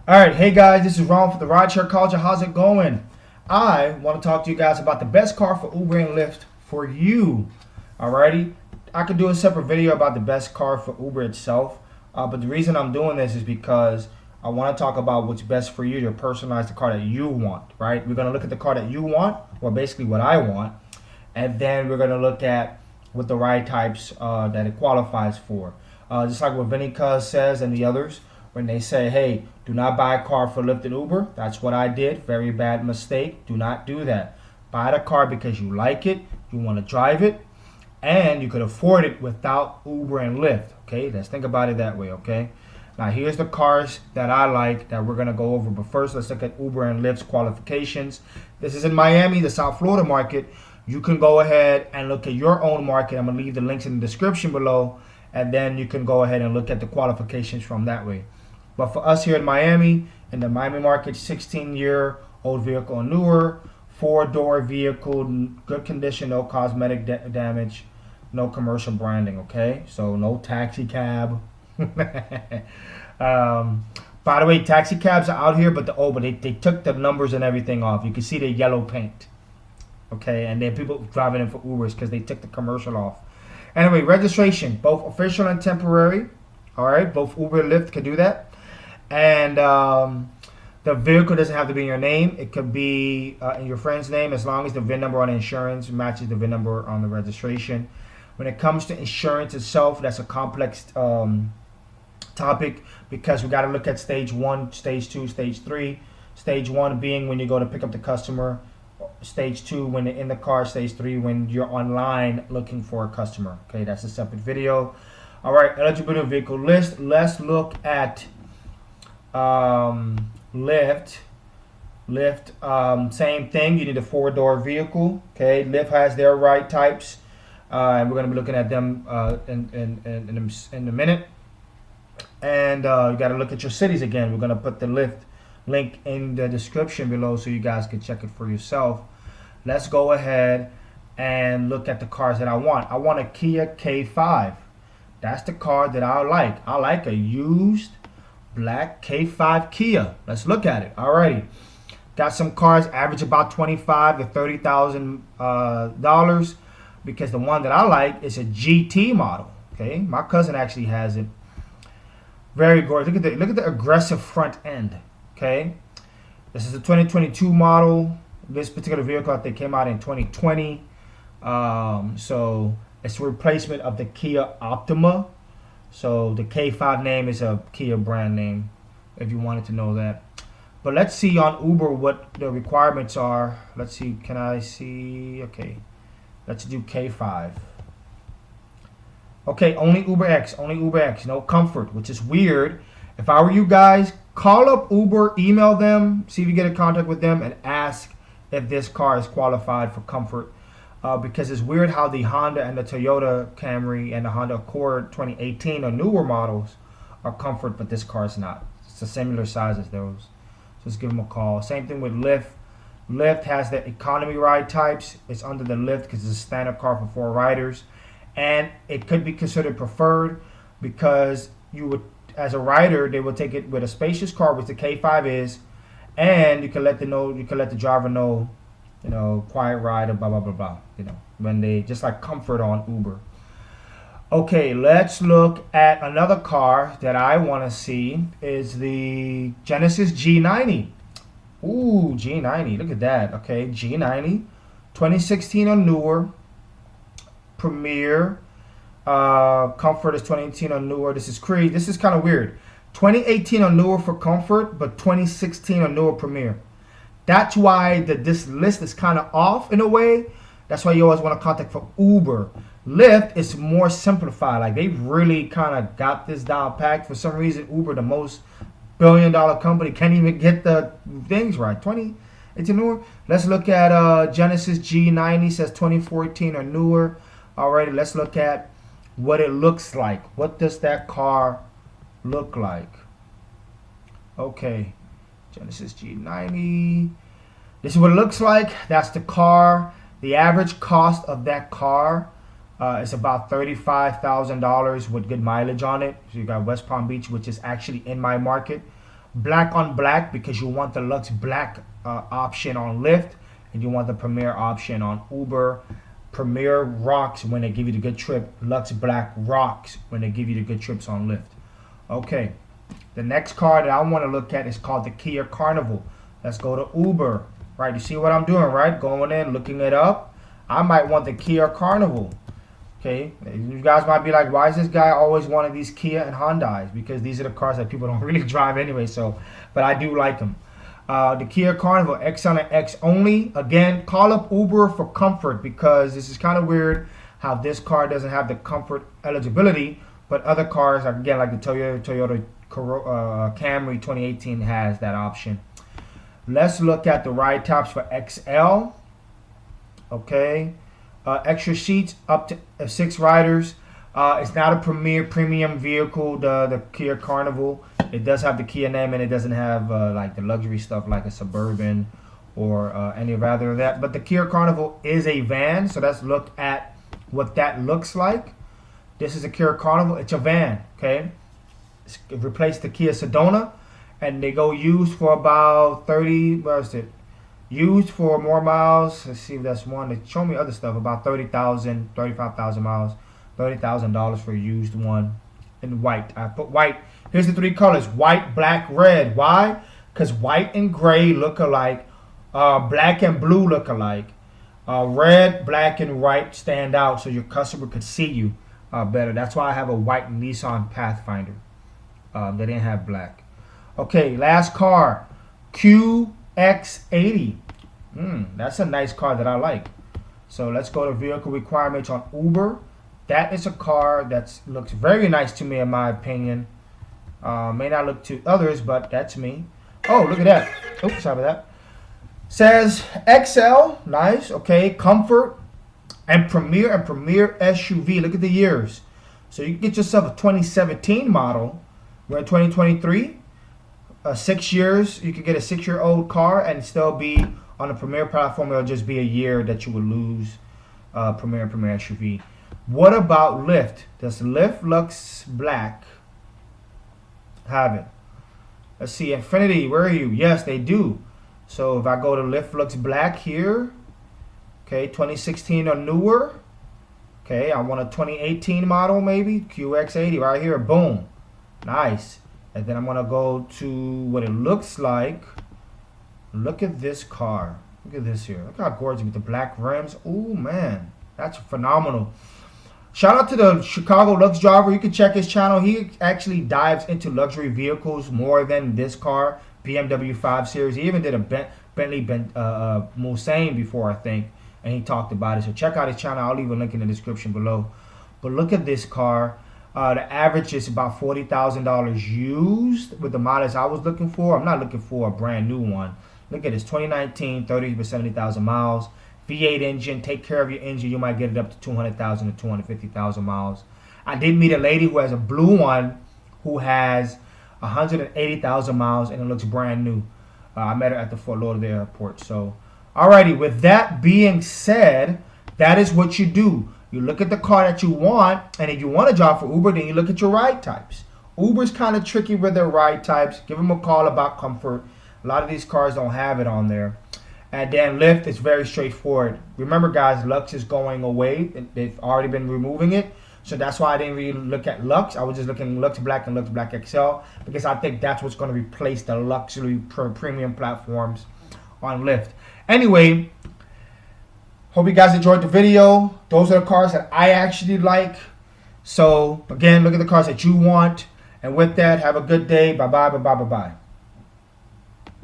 All right, hey guys, this is Ron for the Rideshare Culture. How's it going? I want to talk to you guys about the best car for Uber and Lyft for you. Alrighty, I could do a separate video about the best car for Uber itself, but the reason I'm doing this is because I want to talk about what's best for you to personalize the car that you want. Right? We're gonna look at the car that you want, or basically what I want, and then we're gonna look at what the ride types that it qualifies for. Just like what Vinny Cuz says and the others, when they say, hey, do not buy a car for Lyft and Uber. That's what I did. Very bad mistake. Do not do that. Buy the car because you like it, you want to drive it, and you could afford it without Uber and Lyft. Okay, let's think about it that way. Okay, now here's the cars that I like that we're going to go over. But first, let's look at Uber and Lyft's qualifications. This is in Miami, the South Florida market. You can go ahead and look at your own market. I'm going to leave the links in the description below, and then you can go ahead and look at the qualifications from that way. But for us here in Miami, in the Miami market, 16-year-old vehicle or newer, 4-door vehicle, good condition, no cosmetic damage, no commercial branding, okay? So no taxi cab. By the way, taxi cabs are out here, but they took the numbers and everything off. You can see the yellow paint, okay? And then people driving in for Ubers because they took the commercial off. Anyway, registration, both official and temporary. All right, both Uber and Lyft can do that. And the vehicle doesn't have to be in your name. It could be in your friend's name as long as the VIN number on the insurance matches the VIN number on the registration. When it comes to insurance itself, that's a complex topic because we got to look at stage 1, stage 2, stage 3. Stage 1 being when you go to pick up the customer. Stage 2 when they're in the car. Stage 3 when you're online looking for a customer. Okay, that's a separate video. All right, eligibility vehicle list. Let's look at Lyft. Same thing. You need a 4-door vehicle. Okay, Lyft has their ride types, and we're going to be looking at them in a minute. And you got to look at your cities again. We're going to put the Lyft link in the description below so you guys can check it for yourself. Let's go ahead and look at the cars that I want. I want a Kia K5. That's the car that I like. I like a used black K5 Kia. Let's look at it. Alrighty, got some cars average about $25,000 to $30,000 because the one that I like is a GT model. Okay, my cousin actually has it. Very gorgeous. Look at the aggressive front end. Okay, this is a 2022 model. This particular vehicle I think came out in 2020. So it's a replacement of the Kia Optima. So the K5 name is a Kia brand name, if you wanted to know that. But let's see on Uber what the requirements are. Let's see, can I see? Okay, let's do K5. Okay, only Uber X, no Comfort, which is weird. If I were you guys, call up Uber, email them, see if you get in contact with them, and ask if this car is qualified for Comfort. Because it's weird how the Honda and the Toyota Camry and the Honda Accord 2018 or newer models are Comfort, but this car is not. It's a similar size as those. So just give them a call. Same thing with Lyft. Lyft has the economy ride types. It's under the Lyft because it's a standard car for 4 riders. And it could be considered preferred because you would, as a rider, they will take it with a spacious car, which the K5 is, and you can let the driver know, you know, quiet ride or blah blah blah blah. You know, when they just like Comfort on Uber. Okay, let's look at another car that I want to see is the Genesis G90. Ooh, G90, look at that. Okay, G90, 2016 or newer, Premier. Comfort is 2018 or newer. This is Creed. This is kind of weird. 2018 or newer for Comfort, but 2016 or newer Premier. That's why this list is kind of off in a way. That's why you always want to contact for Uber. Lyft is more simplified. Like they really kind of got this down packed. For some reason, Uber, the most billion-dollar company, can't even get the things right. 2018 newer. Let's look at Genesis G90. Says 2014 or newer. Alrighty, let's look at what it looks like. What does that car look like? Okay. Genesis G90. This is what it looks like. That's the car. The average cost of that car is about $35,000 with good mileage on it. So you got West Palm Beach, which is actually in my market. black on black because you want the Lux Black option on Lyft, and you want the Premier option on Uber. Premier rocks when they give you the good trip. Lux Black rocks when they give you the good trips on Lyft. Okay, the next car that I want to look at is called the Kia Carnival. Let's go to Uber. Right, you see what I'm doing, right? Going in, looking it up. I might want the Kia Carnival. Okay, you guys might be like, why is this guy always wanting these Kia and Hyundais? Because these are the cars that people don't really drive anyway. So, but I do like them. The Kia Carnival XL and X only. Again, call up Uber for comfort because this is kind of weird how this car doesn't have the comfort eligibility, but other cars, again, like the Toyota Camry 2018 has that option. Let's look at the ride types for XL. Okay. Extra seats up to 6 riders. It's not a premium vehicle, the Kia Carnival. It does have the Kia name, and it doesn't have like the luxury stuff like a Suburban or any rather that. But the Kia Carnival is a van, so let's look at what that looks like. This is a Kia Carnival. It's a van, okay? It replaced the Kia Sedona, and they go used for about 30, what is it? Used for more miles. Let's see if that's one. They show me other stuff about 30,000, 35,000 miles, $30,000 for a used one in white. I put white. Here's the 3 colors: white, black, red. Why? Because white and gray look alike. Black and blue look alike. Red, black, and white stand out so your customer could see you better. That's why I have a white Nissan Pathfinder. They didn't have black. Okay, last car, QX80. That's a nice car that I like. So let's go to vehicle requirements on Uber. That is a car that looks very nice to me in my opinion. May not look to others, but that's me. Oh, look at that. Oops, sorry about that. Says XL, nice, okay. Comfort and Premier SUV. Look at the years. So you can get yourself a 2017 model. We're in 2023. 6 years, you could get a 6-year-old car and still be on the Premier platform. It'll just be a year that you would lose Premier SUV. What about Lyft? Does Lyft Lux Black have it? Let's see, Infiniti, where are you? Yes, they do. So if I go to Lyft Lux Black here, okay, 2016 or newer. Okay, I want a 2018 model maybe, QX80 right here, boom. Nice. And then I'm going to go to what it looks like. Look at this car. Look at this here. Look how gorgeous with the black rims. Oh, man. That's phenomenal. Shout out to the Chicago Lux Driver. You can check his channel. He actually dives into luxury vehicles more than this car, BMW 5 Series. He even did a Bentley Mulsanne before, I think, and he talked about it. So check out his channel. I'll leave a link in the description below. But look at this car. The average is about $40,000 used with the models I was looking for. I'm not looking for a brand new one. Look at this, 2019, 30 to 70,000 miles. V8 engine, take care of your engine. You might get it up to 200,000 to 250,000 miles. I did meet a lady who has a blue one who has 180,000 miles and it looks brand new. I met her at the Fort Lauderdale airport. So, alrighty, with that being said, that is what you do. You look at the car that you want, and if you want to drive for Uber, then you look at your ride types. Uber's kind of tricky with their ride types. Give them a call about comfort. A lot of these cars don't have it on there. And then Lyft is very straightforward. Remember, guys, Lux is going away. They've already been removing it. So that's why I didn't really look at Lux. I was just looking at Lux Black and Lux Black XL because I think that's what's going to replace the luxury premium platforms on Lyft. Anyway, hope you guys enjoyed the video. Those are the cars that I actually like. So, again, look at the cars that you want. And with that, have a good day. Bye-bye, bye-bye, bye-bye.